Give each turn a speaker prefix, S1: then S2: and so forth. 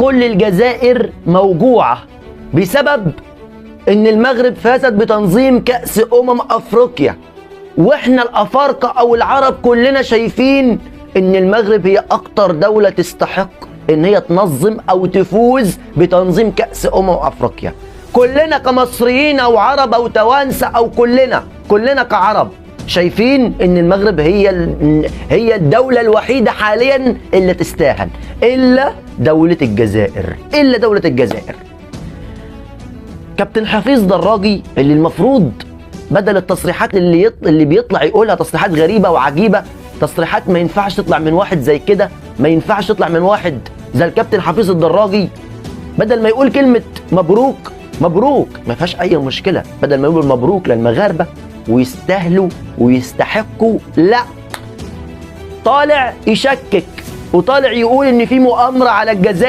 S1: كل الجزائر موجوعة بسبب ان المغرب فازت بتنظيم كأس افريقيا، واحنا الافارقة او العرب كلنا شايفين ان المغرب هي اكتر دولة تستحق ان هي تنظم او تفوز بتنظيم كأس افريقيا. كلنا كمصريين او عرب او توانسة او كلنا كعرب شايفين ان المغرب هي الدولة الوحيدة حاليا اللي تستاهل، الا دولة الجزائر. كابتن حفيظ دراجي اللي المفروض بدل التصريحات اللي بيطلع يقولها تصريحات غريبة وعجيبة، تصريحات ما ينفعش تطلع من واحد زي كده، ما ينفعش تطلع من واحد زي الكابتن حفيظ الدراجي. بدل ما يقول كلمة مبروك ما فيهاش اي مشكلة، بدل ما يقول مبروك للمغاربة ويستاهلوا ويستحقوا، لا، طالع يشكك وطالع يقول ان في مؤامرة على الجزائر.